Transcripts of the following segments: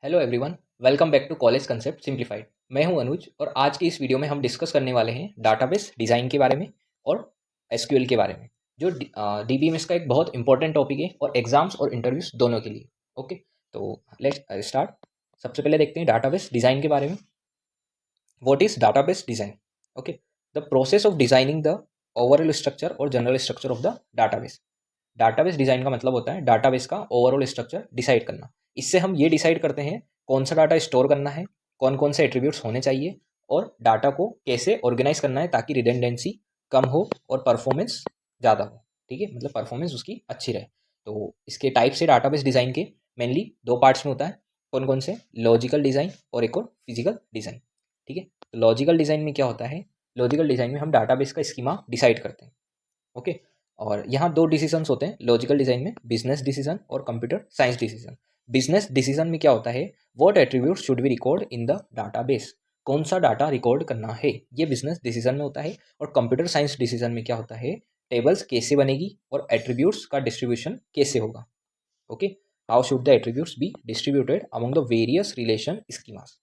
Hello everyone, welcome back to college concept simplified. मैं हूं अनुज और आज की इस वीडियो में हम डिस्कस करने वाले हैं डाटाबेस डिज़ाइन के बारे में और एसक्यूएल के बारे में, जो डीबीएमएस का एक बहुत इंपॉर्टेंट टॉपिक है और एग्जाम्स और इंटरव्यूज दोनों के लिए। ओके, तो लेट्स स्टार्ट। सबसे पहले देखते हैं डाटाबेस डिज़ाइन के बारे में। What is database design? Okay, the process of designing the overall structure और general structure of the database. Database design का मतलब होता है डाटाबेस का ओवरऑल स्ट्रक्चर डिसाइड करना। इससे हम ये डिसाइड करते हैं कौन सा डाटा स्टोर करना है, कौन कौन से एट्रीब्यूट्स होने चाहिए और डाटा को कैसे ऑर्गेनाइज करना है ताकि रिडंडेंसी कम हो और परफॉर्मेंस ज़्यादा हो। ठीक है, मतलब परफॉर्मेंस उसकी अच्छी रहे। तो इसके टाइप से डाटाबेस डिज़ाइन के मेनली दो पार्ट्स में होता है। कौन कौन से? लॉजिकल डिज़ाइन और एक और फिजिकल डिज़ाइन। ठीक है, तो लॉजिकल डिज़ाइन में क्या होता है? लॉजिकल डिज़ाइन में हम डाटाबेस का स्कीमा डिसाइड करते हैं। ओके, और यहाँ दो डिसीजंस होते हैं लॉजिकल डिज़ाइन में, बिजनेस डिसीजन और computer science decision. Business decision में क्या होता है? What attributes should be record in the database, कौन सा डाटा रिकॉर्ड करना है, ये बिजनेस डिसीजन में होता है। और कंप्यूटर साइंस डिसीजन में क्या होता है? टेबल्स कैसे बनेगी और एट्रीब्यूट्स का डिस्ट्रीब्यूशन कैसे होगा। Okay, how should the attributes be distributed among the various relation schemas.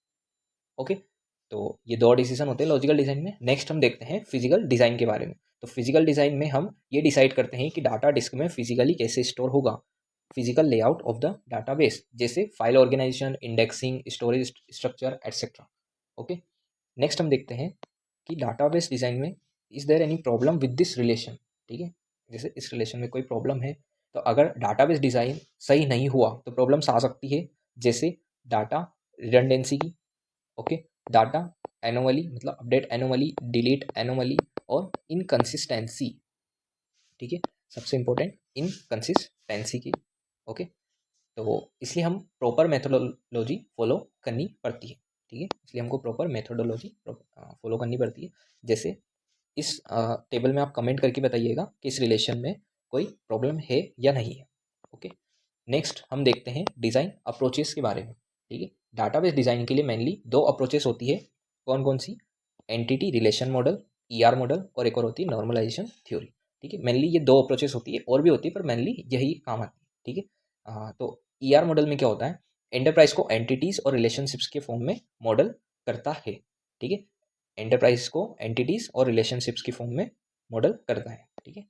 Okay, तो ये दो डिसीजन होते हैं लॉजिकल डिज़ाइन में। नेक्स्ट हम देखते हैं फिजिकल डिज़ाइन के बारे में। तो फिजिकल डिज़ाइन में हम ये डिसाइड करते हैं कि डाटा डिस्क में फिजिकली कैसे स्टोर होगा, physical layout of the database, जैसे file organisation, indexing, storage structure etcetera. Okay, next हम देखते हैं कि डाटाबेस डिज़ाइन में is there any problem with this relation. ठीक है, जैसे इस रिलेशन में कोई प्रॉब्लम है तो अगर डाटाबेस डिज़ाइन सही नहीं हुआ तो प्रॉब्लम्स आ सकती है, जैसे डाटा रिडंडेंसी की। ओके, डाटा एनोमली मतलब अपडेट एनोमली, डिलीट एनोमली और इनकंसिस्टेंसी। ठीक है, सबसे इंपॉर्टेंट इनकंसिस्टेंसी की। ओके, तो इसलिए हम प्रॉपर मेथोडोलॉजी फॉलो करनी पड़ती है। ठीक है, इसलिए हमको प्रॉपर मेथोडोलॉजी फॉलो करनी पड़ती है। जैसे इस टेबल में आप कमेंट करके बताइएगा कि इस रिलेशन में कोई प्रॉब्लम है या नहीं है। ओके, नेक्स्ट हम देखते हैं डिज़ाइन अप्रोचेस के बारे में। ठीक है, डाटाबेस डिज़ाइन के लिए मेनली दो अप्रोचेस होती है। कौन कौन सी? Entity relation model, ER model, और एक और होती है नॉर्मलाइजेशन थ्योरी। ठीक है, मेनली ये दो अप्रोचेस होती है, और भी होती है पर मेनली यही काम आती है। ठीक है, तो ईआर मॉडल में क्या होता है? एंटरप्राइज को एंटिटीज और रिलेशनशिप्स के फॉर्म में मॉडल करता है। ठीक है, एंटरप्राइज को एंटिटीज और रिलेशनशिप्स की फॉर्म में मॉडल करता है। ठीक है,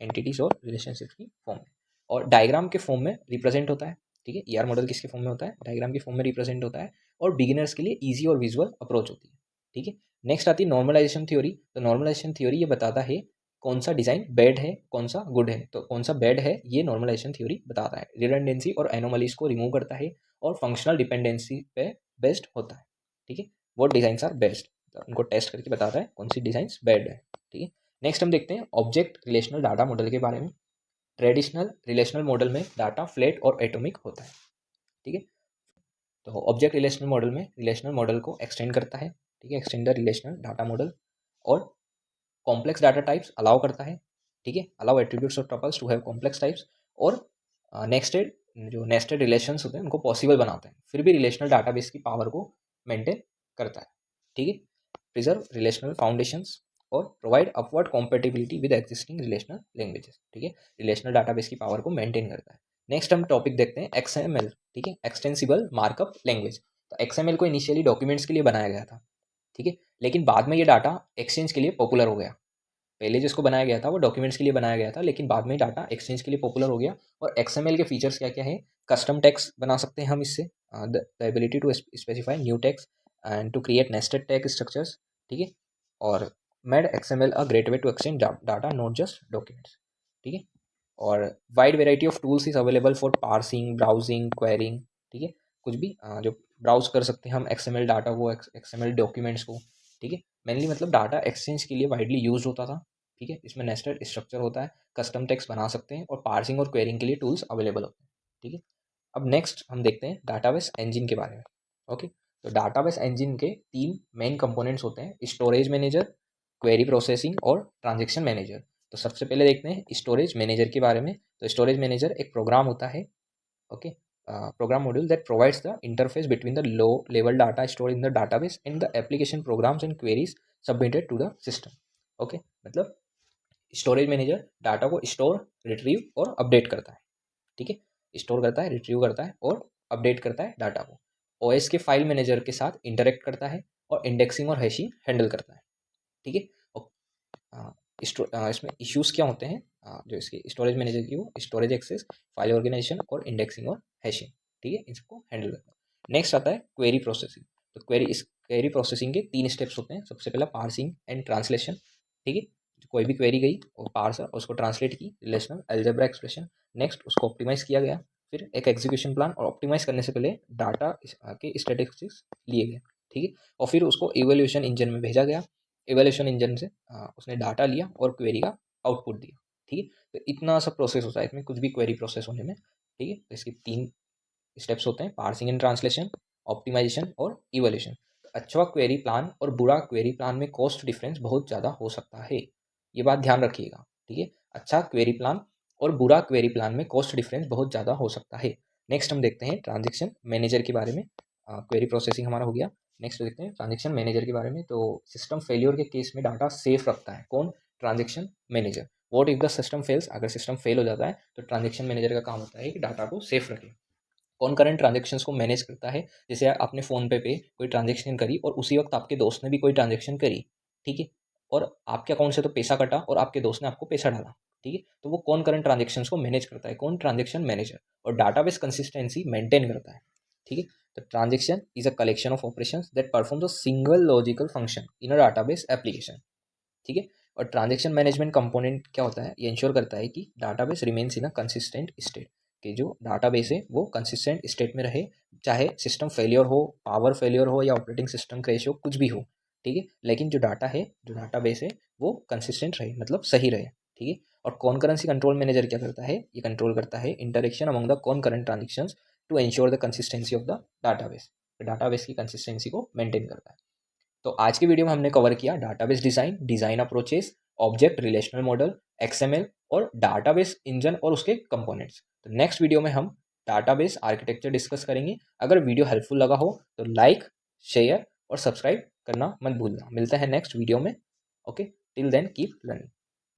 एंटिटीज और रिलेशनशिप्स की फॉर्म में, और डायग्राम के फॉर्म में रिप्रेजेंट होता है। ठीक है, ईआर मॉडल किसके फॉर्म में होता है? डायग्राम के फॉर्म में रिप्रेजेंट होता है, और बिगिनर्स के लिए ईजी और विजुअल अप्रोच होती है। ठीक है, नेक्स्ट आती है नॉर्मलाइजेशन थ्योरी। तो नॉर्मलाइजेशन थ्योरी ये बताता है कौन सा डिज़ाइन बैड है, कौन सा गुड है। तो कौन सा बैड है ये नॉर्मलाइजेशन थ्योरी बताता है। रिडंडेंसी और एनोमलीज को रिमूव करता है और फंक्शनल डिपेंडेंसी पे बेस्ड होता है। ठीक है, वो डिज़ाइंस आर बेस्ट, तो उनको टेस्ट करके बताता है कौन सी डिज़ाइंस बैड है। ठीक है, नेक्स्ट हम देखते हैं ऑब्जेक्ट रिलेशनल डाटा मॉडल के बारे में। ट्रेडिशनल रिलेशनल मॉडल में डाटा फ्लैट और एटॉमिक होता है। ठीक है, तो ऑब्जेक्ट रिलेशनल मॉडल में रिलेशनल मॉडल को एक्सटेंड करता है। ठीक है, extend the relational data model, और कॉम्प्लेक्स डाटा टाइप्स अलाउ करता है। ठीक है, अलाउ एट्रीब्यूट्स और tuples to have complex types, और नेक्स्टेड जो नेस्टेड रिलेशंस होते हैं उनको पॉसिबल बनाते हैं, फिर भी रिलेशनल डाटाबेस की पावर को मेंटेन करता है। ठीक है, प्रिजर्व रिलेशनल फाउंडेशंस और provide upward compatibility with existing relational languages. ठीक है, रिलेशनल डाटाबेस की पावर को मेंटेन करता है। नेक्स्ट हम टॉपिक देखते हैं एक्सएमएल। ठीक है, एक्सटेंसिबल मार्कअप लैंग्वेज। तो एक्सएमएल को इनिशियली डॉक्यूमेंट्स के लिए बनाया गया था। ठीक है, लेकिन बाद में ये डाटा एक्सचेंज के लिए पॉपुलर हो गया। पहले जिसको बनाया गया था वो डॉक्यूमेंट्स के लिए बनाया गया था, लेकिन बाद में डाटा एक्सचेंज के लिए पॉपुलर हो गया। और एक्सएमएल के फीचर्स क्या क्या है? कस्टम टैग्स बना सकते हैं हम इससे, the ability to specify new tags and to create nested tag structures. ठीक है, और made XML a great way to exchange data, not just documents. ठीक है, और wide variety of tools is available for parsing, browsing, querying. ठीक है, कुछ भी जो ब्राउज कर सकते हैं हम एक्सएमएल डाटा को, एक्सएमएल डॉक्यूमेंट्स को। ठीक है, मेनली मतलब डाटा एक्सचेंज के लिए वाइडली यूज होता था। ठीक है, इसमें नेस्टेड स्ट्रक्चर होता है, कस्टम टेक्स्ट बना सकते हैं, और पार्सिंग और क्वेरिंग के लिए टूल्स अवेलेबल होते हैं। ठीक है, अब नेक्स्ट हम देखते हैं डाटाबेस इंजन के बारे में। ओके, तो डाटाबेस इंजन के तीन मेन कंपोनेंट्स होते हैं: स्टोरेज मैनेजर, क्वेरी प्रोसेसिंग और ट्रांजेक्शन मैनेजर। तो सबसे पहले देखते हैं स्टोरेज मैनेजर के बारे में। तो स्टोरेज मैनेजर एक प्रोग्राम होता है, okay, program module that provides the interface between the low level data stored in the database and the application programs and queries submitted to the system. Okay, मतलब storage manager data को store, retrieve और update करता है। ठीक है, store करता है, retrieve करता है और अपडेट करता है डाटा को, ओएस के फाइल मैनेजर के साथ इंटरेक्ट करता है और इंडेक्सिंग और हैशिंग हैंडल करता है। ठीक है। और इसमें इश्यूज़ क्या होते हैं, जो इसके स्टोरेज मैनेजर की, वो स्टोरेज एक्सेस, फाइल ऑर्गेनाइजेशन और इंडेक्सिंग और हैशिंग। ठीक है, इसको हैंडल करता है। नेक्स्ट आता है क्वेरी प्रोसेसिंग। तो क्वेरी प्रोसेसिंग के 3 स्टेप्स होते हैं। सबसे पहला पार्सिंग एंड ट्रांसलेशन। ठीक है, कोई भी क्वेरी गई और पार्सर उसको ट्रांसलेट की, रिलेशनल अलजेब्रा एक्सप्रेशन। नेक्स्ट उसको ऑप्टिमाइज किया गया, फिर एक एग्जीक्यूशन प्लान, और ऑप्टिमाइज करने से पहले डाटा के स्टैटिस्टिक्स लिए गए। ठीक है, और फिर उसको इवोल्यूशन इंजन में भेजा गया। इवोल्यूशन इंजन से उसने डाटा लिया और क्वेरी का आउटपुट दिया। ठीक है, तो इतना सा प्रोसेस होता है इसमें, कुछ भी क्वेरी प्रोसेस होने में। ठीक है, तो इसके 3 स्टेप्स होते हैं, पार्सिंग एंड ट्रांसलेशन, ऑप्टिमाइजेशन और इवोल्यूशन। अच्छा क्वेरी प्लान और बुरा क्वेरी प्लान में कॉस्ट डिफरेंस बहुत ज़्यादा हो सकता है, ये बात ध्यान रखिएगा। ठीक है, अच्छा क्वेरी प्लान और बुरा क्वेरी प्लान में कॉस्ट डिफरेंस बहुत ज़्यादा हो सकता है। नेक्स्ट हम देखते हैं ट्रांजेक्शन मैनेजर के बारे में। क्वेरी प्रोसेसिंग हमारा हो गया। नेक्स्ट देखते हैं ट्रांजेक्शन मैनेजर के बारे में। तो सिस्टम फेलियर के केस में डाटा सेफ रखता है कौन? Transaction manager. What if the system fails? अगर सिस्टम फेल हो जाता है तो ट्रांजेक्शन मैनेजर का काम होता है कि डाटा को सेफ रखे। कॉन्करेंट ट्रांजेक्शन्स को मैनेज करता है। जैसे आपने फ़ोनपे पे कोई ट्रांजेक्शन करी और उसी वक्त आपके दोस्त ने भी कोई ट्रांजेक्शन करी, ठीक है, और आपके अकाउंट से तो पैसा कटा और आपके दोस्त ने आपको पैसा डाला। ठीक है, तो वो कॉन्करेंट ट्रांजेक्शन्स को मैनेज करता है कौन? Transaction manager. और डाटाबेस कंसिस्टेंसी मेंटेन करता है। ठीक है, तो transaction is a collection of operations that performs a single logical function in a database application. ठीक है, और ट्रांजेक्शन मैनेजमेंट कंपोनेंट क्या होता है? ये इंश्योर करता है कि database remains in a consistent state, कि जो डाटाबेस है वो कंसिस्टेंट स्टेट में रहे, चाहे सिस्टम फेलियर हो, पावर फेलियर हो, या ऑपरेटिंग सिस्टम क्रैश हो, कुछ भी हो। ठीक है, लेकिन जो डाटा है, जो डाटाबेस है, वो कंसिस्टेंट रहे, मतलब सही रहे। ठीक है, और कॉन्करेंसी कंट्रोल मैनेजर क्या करता है? ये कंट्रोल करता है interaction among the concurrent transactions to ensure the consistency of the database. Database की कंसिस्टेंसी को मेंटेन करता है। तो आज की वीडियो में हमने कवर किया database design, design approaches, object relational model, XML और डाटाबेस इंजन और उसके कंपोनेंट्स। तो नेक्स्ट वीडियो में हम डाटाबेस आर्किटेक्चर डिस्कस करेंगे। अगर वीडियो हेल्पफुल लगा हो तो लाइक, शेयर और सब्सक्राइब करना मत भूलना। मिलते हैं नेक्स्ट वीडियो में। Okay, till then keep learning.